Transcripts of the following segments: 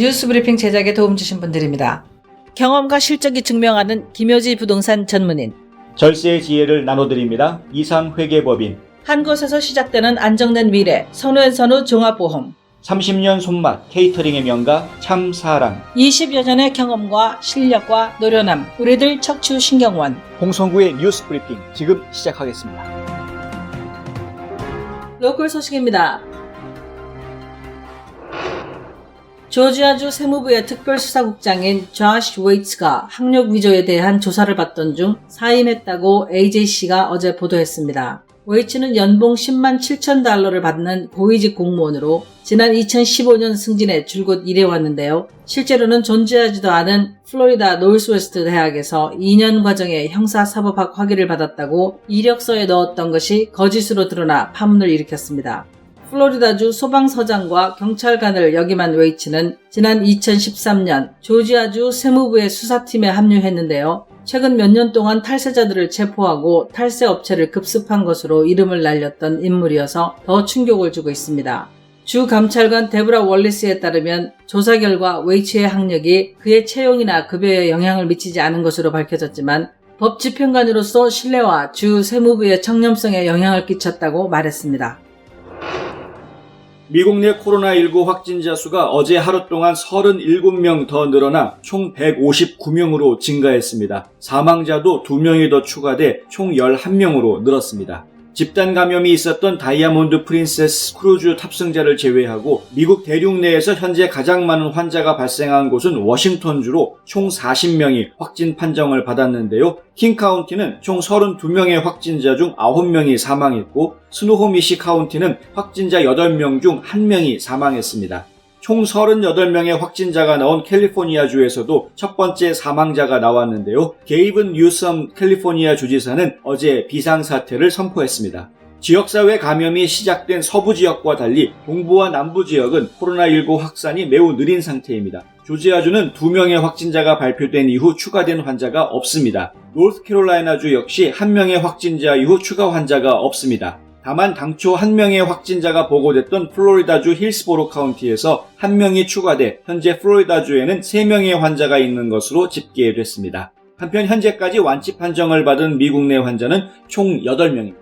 뉴스브리핑 제작에 도움 주신 분들입니다. 경험과 실적이 증명하는 김효지 부동산 전문인, 절세의 지혜를 나눠드립니다. 이상회계법인, 한 곳에서 시작되는 안정된 미래 선우앤선우 종합보험, 30년 손맛 케이터링의 명가 참사랑, 20여 년의 경험과 실력과 노련함 우리들 척추신경원, 홍성구의 뉴스 브리핑 지금 시작하겠습니다. 로컬 소식입니다. 조지아주 세무부의 특별수사국장인 조시 웨이츠가 학력 위조에 대한 조사를 받던 중 사임했다고 AJC가 어제 보도했습니다. 웨이츠는 연봉 10만 7천 달러를 받는 고위직 공무원으로 지난 2015년 승진해 줄곧 일해왔는데요. 실제로는 존재하지도 않은 플로리다 노스웨스트 대학에서 2년 과정의 형사사법학 학위를 받았다고 이력서에 넣었던 것이 거짓으로 드러나 파문을 일으켰습니다. 플로리다주 소방서장과 경찰관을 역임한 웨이츠는 지난 2013년 조지아주 세무부의 수사팀에 합류했는데요. 최근 몇 년 동안 탈세자들을 체포하고 탈세 업체를 급습한 것으로 이름을 날렸던 인물이어서 더 충격을 주고 있습니다. 주 감찰관 데브라 월리스에 따르면 조사 결과 웨이츠의 학력이 그의 채용이나 급여에 영향을 미치지 않은 것으로 밝혀졌지만 법 집행관으로서 신뢰와 주 세무부의 청렴성에 영향을 끼쳤다고 말했습니다. 미국 내 코로나19 확진자 수가 어제 하루 동안 37명 더 늘어나 총 159명으로 증가했습니다. 사망자도 2명이 더 추가돼 총 11명으로 늘었습니다. 집단 감염이 있었던 다이아몬드 프린세스 크루즈 탑승자를 제외하고 미국 대륙 내에서 현재 가장 많은 환자가 발생한 곳은 워싱턴주로 총 40명이 확진 판정을 받았는데요. 킹카운티는 총 32명의 확진자 중 9명이 사망했고 스노호미시 카운티는 확진자 8명 중 1명이 사망했습니다. 총 38명의 확진자가 나온 캘리포니아주에서도 첫 번째 사망자가 나왔는데요. 게이븐 뉴섬 캘리포니아 주지사는 어제 비상사태를 선포했습니다. 지역사회 감염이 시작된 서부 지역과 달리 동부와 남부 지역은 코로나19 확산이 매우 느린 상태입니다. 조지아주는 2명의 확진자가 발표된 이후 추가된 환자가 없습니다. 노스캐롤라이나주 역시 1명의 확진자 이후 추가 환자가 없습니다. 다만 당초 1명의 확진자가 보고됐던 플로리다주 힐스보로 카운티에서 1명이 추가돼 현재 플로리다주에는 3명의 환자가 있는 것으로 집계됐습니다. 한편 현재까지 완치 판정을 받은 미국 내 환자는 총 8명입니다.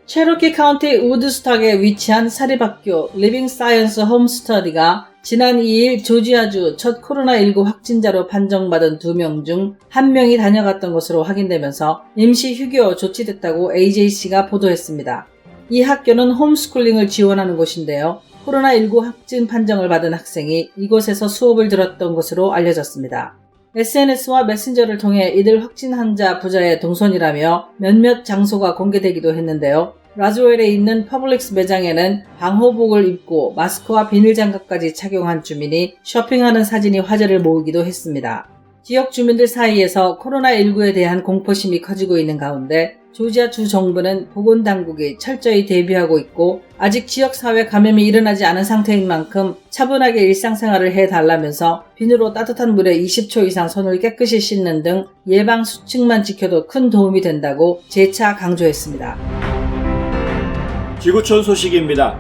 체로키 카운티 우드스탁에 위치한 사립학교 리빙 사이언스 홈스터디가 지난 2일 조지아주 첫 코로나19 확진자로 판정받은 2명 중 1명이 다녀갔던 것으로 확인되면서 임시 휴교 조치됐다고 AJC가 보도했습니다. 이 학교는 홈스쿨링을 지원하는 곳인데요. 코로나19 확진 판정을 받은 학생이 이곳에서 수업을 들었던 것으로 알려졌습니다. SNS와 메신저를 통해 이들 확진 환자 부자의 동선이라며 몇몇 장소가 공개되기도 했는데요. 라즈웰에 있는 퍼블릭스 매장에는 방호복을 입고 마스크와 비닐장갑까지 착용한 주민이 쇼핑하는 사진이 화제를 모으기도 했습니다. 지역 주민들 사이에서 코로나19에 대한 공포심이 커지고 있는 가운데 조지아주 정부는 보건당국이 철저히 대비하고 있고 아직 지역사회 감염이 일어나지 않은 상태인 만큼 차분하게 일상생활을 해달라면서 비누로 따뜻한 물에 20초 이상 손을 깨끗이 씻는 등 예방 수칙만 지켜도 큰 도움이 된다고 재차 강조했습니다. 지구촌 소식입니다.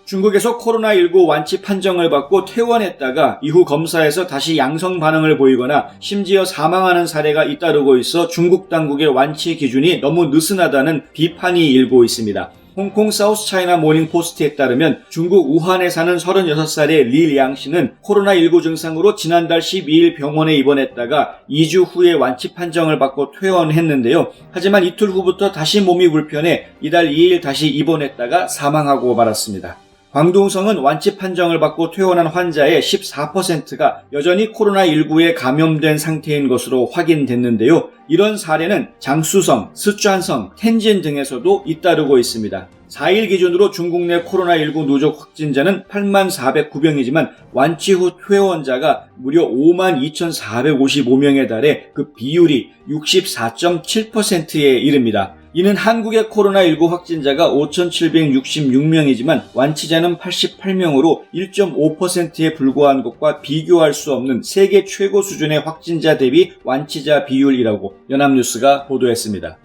중국에서 코로나19 완치 판정을 받고 퇴원했다가 이후 검사에서 다시 양성 반응을 보이거나 심지어 사망하는 사례가 잇따르고 있어 중국 당국의 완치 기준이 너무 느슨하다는 비판이 일고 있습니다. 홍콩 사우스 차이나 모닝 포스트에 따르면 중국 우한에 사는 36살의 리 량 씨는 코로나19 증상으로 지난달 12일 병원에 입원했다가 2주 후에 완치 판정을 받고 퇴원했는데요. 하지만 이틀 후부터 다시 몸이 불편해 이달 2일 다시 입원했다가 사망하고 말았습니다. 광둥성은 완치 판정을 받고 퇴원한 환자의 14%가 여전히 코로나19에 감염된 상태인 것으로 확인됐는데요. 이런 사례는 장쑤성, 스촨성, 텐진 등에서도 잇따르고 있습니다. 4일 기준으로 중국 내 코로나19 누적 확진자는 8409명이지만 완치 후 퇴원자가 무려 52,455명에 달해 그 비율이 64.7%에 이릅니다. 이는 한국의 코로나19 확진자가 5,766명이지만 완치자는 88명으로 1.5%에 불과한 것과 비교할 수 없는 세계 최고 수준의 확진자 대비 완치자 비율이라고 연합뉴스가 보도했습니다.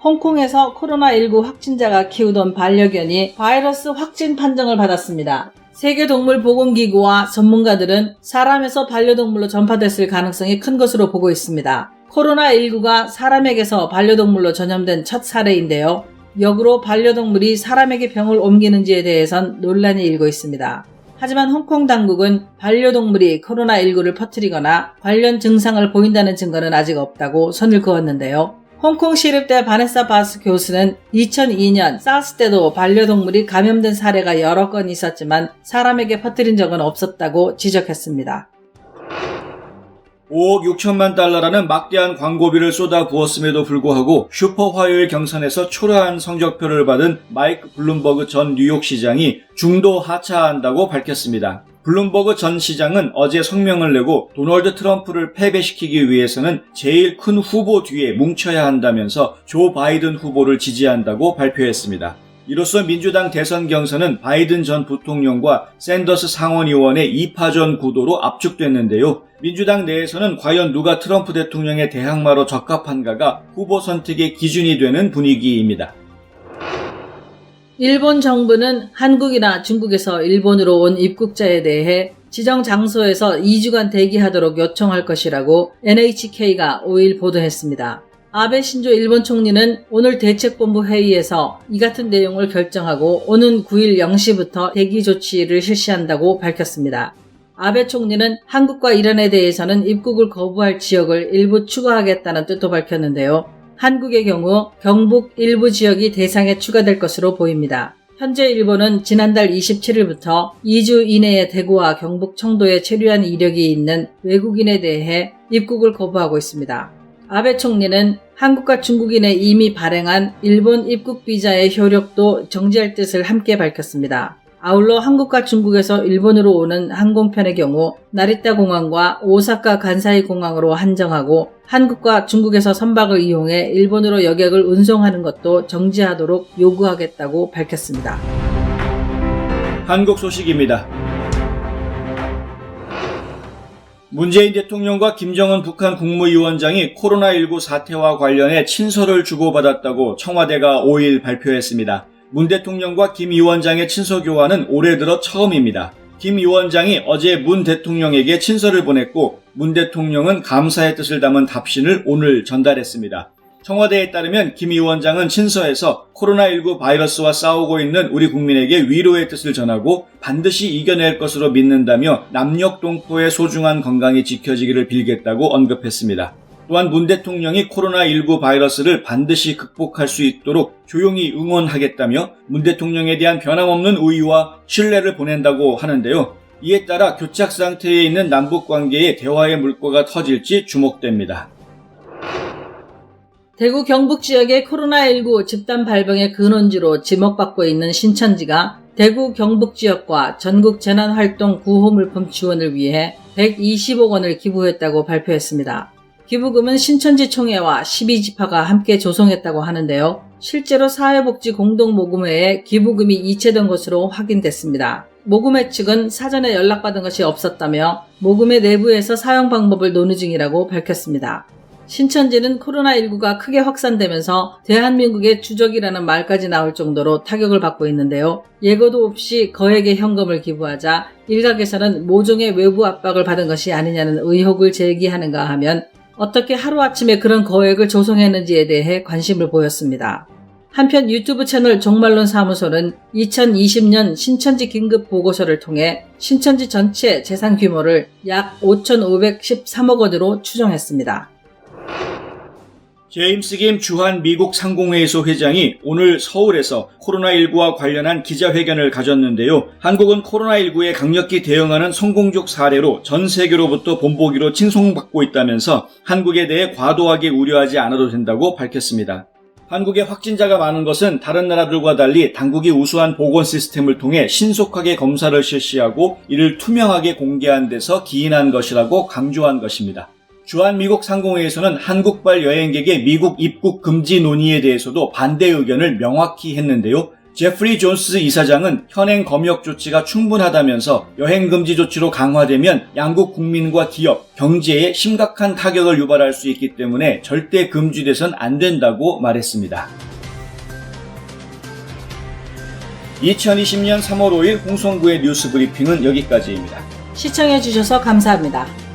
홍콩에서 코로나19 확진자가 키우던 반려견이 바이러스 확진 판정을 받았습니다. 세계동물보건기구와 전문가들은 사람에서 반려동물로 전파됐을 가능성이 큰 것으로 보고 있습니다. 코로나19가 사람에게서 반려동물로 전염된 첫 사례인데요. 역으로 반려동물이 사람에게 병을 옮기는지에 대해선 논란이 일고 있습니다. 하지만 홍콩 당국은 반려동물이 코로나19를 퍼뜨리거나 관련 증상을 보인다는 증거는 아직 없다고 선을 그었는데요. 홍콩 시립대 바네사 바스 교수는 2002년 사스 때도 반려동물이 감염된 사례가 여러 건 있었지만 사람에게 퍼뜨린 적은 없었다고 지적했습니다. 5억 6천만 달러라는 막대한 광고비를 쏟아부었음에도 불구하고 슈퍼 화요일 경선에서 초라한 성적표를 받은 마이크 블룸버그 전 뉴욕시장이 중도 하차한다고 밝혔습니다. 블룸버그 전 시장은 어제 성명을 내고 도널드 트럼프를 패배시키기 위해서는 제일 큰 후보 뒤에 뭉쳐야 한다면서 조 바이든 후보를 지지한다고 발표했습니다. 이로써 민주당 대선 경선은 바이든 전 부통령과 샌더스 상원의원의 2파전 구도로 압축됐는데요. 민주당 내에서는 과연 누가 트럼프 대통령의 대항마로 적합한가가 후보 선택의 기준이 되는 분위기입니다. 일본 정부는 한국이나 중국에서 일본으로 온 입국자에 대해 지정 장소에서 2주간 대기하도록 요청할 것이라고 NHK가 5일 보도했습니다. 아베 신조 일본 총리는 오늘 대책본부 회의에서 이 같은 내용을 결정하고 오는 9일 0시부터 대기 조치를 실시한다고 밝혔습니다. 아베 총리는 한국과 이란에 대해서는 입국을 거부할 지역을 일부 추가하겠다는 뜻도 밝혔는데요. 한국의 경우 경북 일부 지역이 대상에 추가될 것으로 보입니다. 현재 일본은 지난달 27일부터 2주 이내에 대구와 경북 청도에 체류한 이력이 있는 외국인에 대해 입국을 거부하고 있습니다. 아베 총리는 한국과 중국인에 이미 발행한 일본 입국 비자의 효력도 정지할 뜻을 함께 밝혔습니다. 아울러 한국과 중국에서 일본으로 오는 항공편의 경우 나리타 공항과 오사카 간사이 공항으로 한정하고 한국과 중국에서 선박을 이용해 일본으로 여객을 운송하는 것도 정지하도록 요구하겠다고 밝혔습니다. 한국 소식입니다. 문재인 대통령과 김정은 북한 국무위원장이 코로나19 사태와 관련해 친서를 주고받았다고 청와대가 5일 발표했습니다. 문 대통령과 김 위원장의 친서 교환은 올해 들어 처음입니다. 김 위원장이 어제 문 대통령에게 친서를 보냈고 문 대통령은 감사의 뜻을 담은 답신을 오늘 전달했습니다. 청와대에 따르면 김 위원장은 친서에서 코로나19 바이러스와 싸우고 있는 우리 국민에게 위로의 뜻을 전하고 반드시 이겨낼 것으로 믿는다며 남녘동포의 소중한 건강이 지켜지기를 빌겠다고 언급했습니다. 또한 문 대통령이 코로나19 바이러스를 반드시 극복할 수 있도록 조용히 응원하겠다며 문 대통령에 대한 변함없는 의의와 신뢰를 보낸다고 하는데요. 이에 따라 교착 상태에 있는 남북관계에 대화의 물꼬가 터질지 주목됩니다. 대구 경북 지역의 코로나19 집단 발병의 근원지로 지목받고 있는 신천지가 대구 경북 지역과 전국 재난활동 구호물품 지원을 위해 120억 원을 기부했다고 발표했습니다. 기부금은 신천지총회와 12지파가 함께 조성했다고 하는데요. 실제로 사회복지 공동모금회에 기부금이 이체된 것으로 확인됐습니다. 모금회 측은 사전에 연락받은 것이 없었다며 모금회 내부에서 사용 방법을 논의 중이라고 밝혔습니다. 신천지는 코로나19가 크게 확산되면서 대한민국의 주적이라는 말까지 나올 정도로 타격을 받고 있는데요. 예고도 없이 거액의 현금을 기부하자 일각에서는 모종의 외부 압박을 받은 것이 아니냐는 의혹을 제기하는가 하면 어떻게 하루아침에 그런 거액을 조성했는지에 대해 관심을 보였습니다. 한편 유튜브 채널 종말론 사무소는 2020년 신천지 긴급 보고서를 통해 신천지 전체 재산 규모를 약 5,513억 원으로 추정했습니다. 제임스 김 주한 미국 상공회의소 회장이 오늘 서울에서 코로나19와 관련한 기자회견을 가졌는데요. 한국은 코로나19에 강력히 대응하는 성공적 사례로 전 세계로부터 본보기로 칭송받고 있다면서 한국에 대해 과도하게 우려하지 않아도 된다고 밝혔습니다. 한국에 확진자가 많은 것은 다른 나라들과 달리 당국이 우수한 보건 시스템을 통해 신속하게 검사를 실시하고 이를 투명하게 공개한 데서 기인한 것이라고 강조한 것입니다. 주한미국 상공회의소는 한국발 여행객의 미국 입국 금지 논의에 대해서도 반대 의견을 명확히 했는데요. 제프리 존스 이사장은 현행 검역 조치가 충분하다면서 여행 금지 조치로 강화되면 양국 국민과 기업, 경제에 심각한 타격을 유발할 수 있기 때문에 절대 금지돼선 안 된다고 말했습니다. 2020년 3월 5일 홍성구의 뉴스 브리핑은 여기까지입니다. 시청해주셔서 감사합니다.